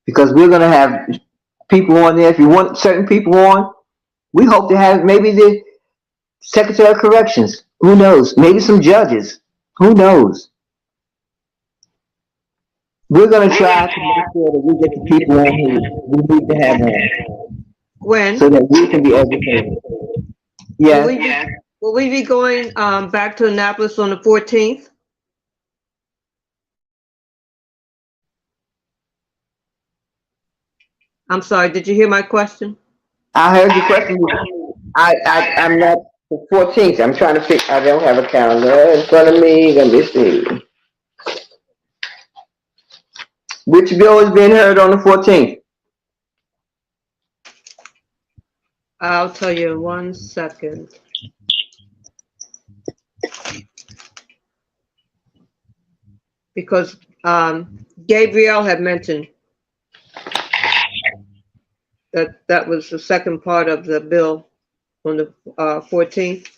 because we're going to have people on there. If you want certain people on, we hope to have maybe the Secretary of Corrections. Who knows? Maybe some judges. Who knows? We're going to try to make sure that we get the people on who we need to have on. When? So that we can be educated. Yeah. Will we be going back to Annapolis on the 14th? I'm sorry, did you hear my question? I heard your question. I'm not the 14th. I'm trying to figure. I don't have a calendar in front of me. Let me see. Which bill is being heard on the 14th? I'll tell you in 1 second. Because Gabriel had mentioned that was the second part of the bill on the 14th.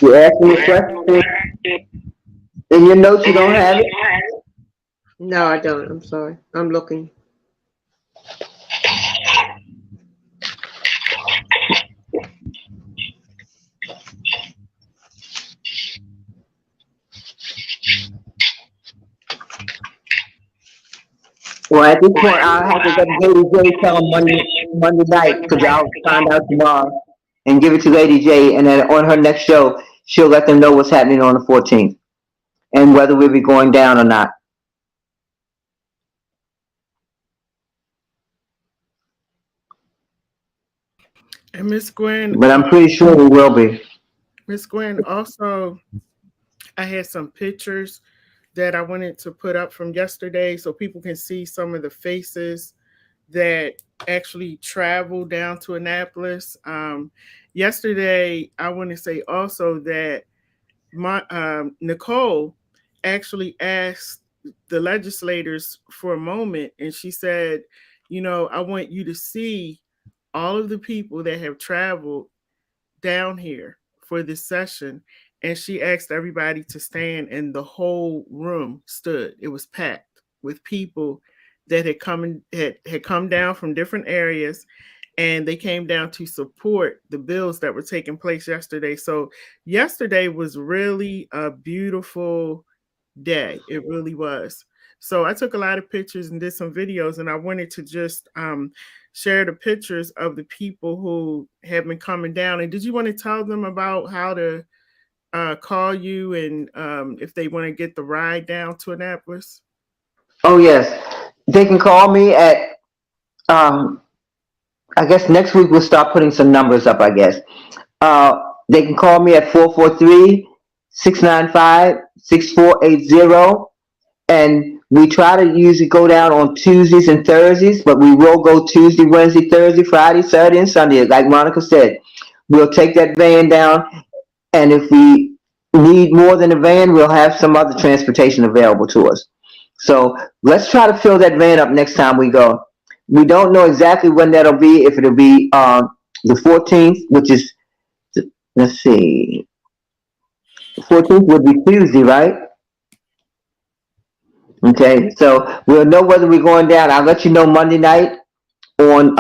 You asked me a question. In your notes, you don't have it? No, I don't. I'm sorry. I'm looking. Well, at this point, I'll have to let Lady J tell them Monday night, because I'll find out tomorrow and give it to Lady J, and then on her next show, she'll let them know what's happening on the 14th and whether we'll be going down or not. And Miss Gwen. But I'm pretty sure we will be. Miss Gwen, also, I had some pictures that I wanted to put up from yesterday so people can see some of the faces that actually travel down to Annapolis. Yesterday, I want to say also that my Nicole actually asked the legislators for a moment, and she said, "You know, I want you to see all of the people that have traveled down here for this session." And she asked everybody to stand, and the whole room stood. It was packed with people that had come down from different areas, and they came down to support the bills that were taking place yesterday. So yesterday was really a beautiful day. It really was. So I took a lot of pictures and did some videos, and I wanted to just share the pictures of the people who have been coming down. And did you want to tell them about how to call you and if they want to get the ride down to Annapolis? Oh yes, they can call me at. I guess next week we'll start putting some numbers up. I guess they can call me at 443-695-6480. And we try to usually go down on Tuesdays and Thursdays, but we will go Tuesday, Wednesday, Thursday, Friday, Saturday, and Sunday. Like Monica said, we'll take that van down, and if we need more than a van, we'll have some other transportation available to us. So let's try to fill that van up next time we go. We don't know exactly when that'll be, if it'll be the 14th, which is, let's see, the 14th would be Tuesday, right? Okay, so we'll know whether we're going down. I'll let you know Monday night on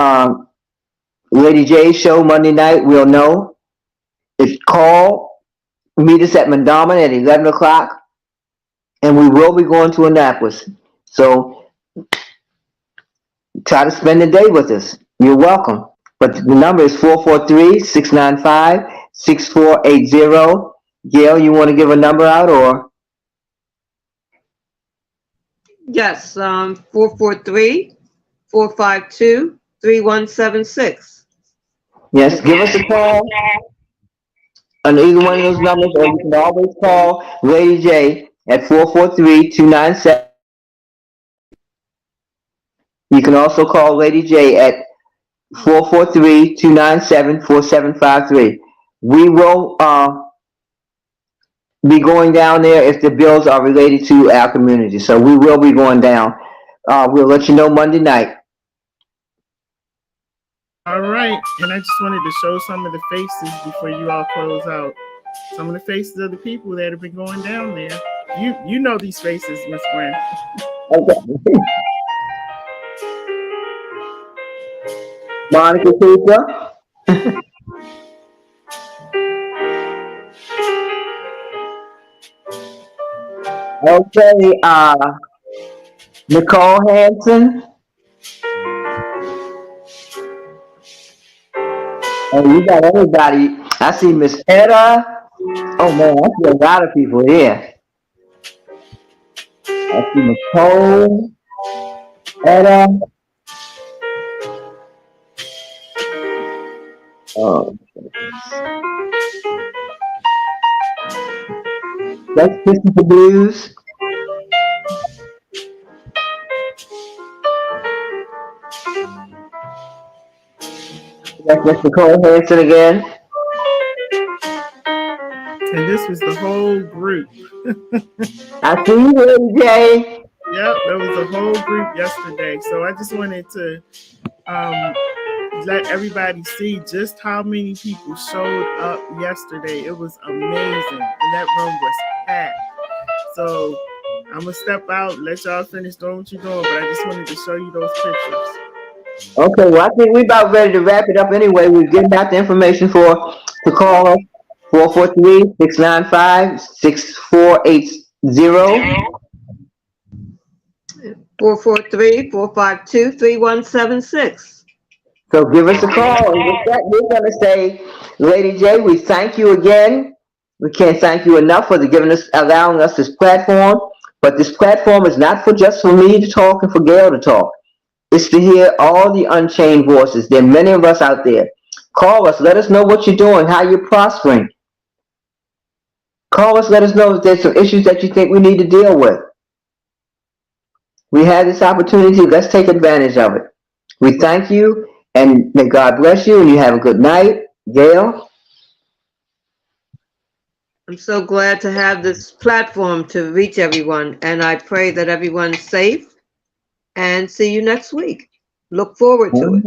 Lady J's show Monday night. We'll know. It's call, meet us at Mandama at 11 o'clock, and we will be going to Annapolis. So try to spend the day with us. You're welcome. But the number is 443-695-6480. Gail, you want to give a number out, or? Yes, 443-452-3176. Yes, give us a call on either one of those numbers, or you can always call Lady J at 443-297. You can also call Lady J at 443-297-4753. We will be going down there if the bills are related to our community. So we will be going down. We'll let you know Monday night. All right, and I just wanted to show some of the faces before you all close out. Some of the faces of the people that have been going down there. You know these faces, Miss Gwen. Okay. Monica Cooper. Okay, Nicole Hanson. Oh, you got everybody. I see Miss Etta. Oh man, I see a lot of people here. I see Nicole, Etta. Oh, that's Christopher Blues. That's Miss Nicole Hanson again. And this was the whole group. I see you, Lady J. Yep, that was the whole group yesterday. So I just wanted to let everybody see just how many people showed up yesterday. It was amazing, and that room was packed. So I'm gonna step out, let y'all finish doing what you're doing, but I just wanted to show you those pictures. Okay, well I think we're about ready to wrap it up anyway. We've given out the information to call us 443-695-6480. 443-452-3176. So give us a call. And with that, we're going to say, Lady J, we thank you again. We can't thank you enough for allowing us this platform. But this platform is not just for me to talk and for Gail to talk. It's to hear all the unchained voices. There are many of us out there. Call us. Let us know what you're doing, how you're prospering. Call us. Let us know if there's some issues that you think we need to deal with. We have this opportunity. Let's take advantage of it. We thank you, and may God bless you, and you have a good night. Gail? I'm so glad to have this platform to reach everyone, and I pray that everyone's safe, and see you next week. Look forward to it.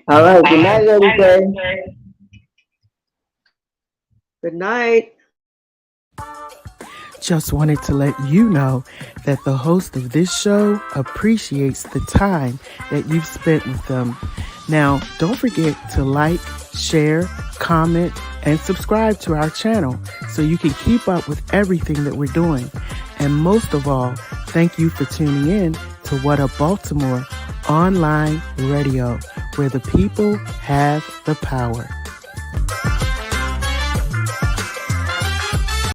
All right, good night, Lady Faye. Good night. Just wanted to let you know that the host of this show appreciates the time that you've spent with them. Now, don't forget to like, share, comment, and subscribe to our channel so you can keep up with everything that we're doing. And most of all, thank you for tuning in to What Up Baltimore online radio, where the people have the power.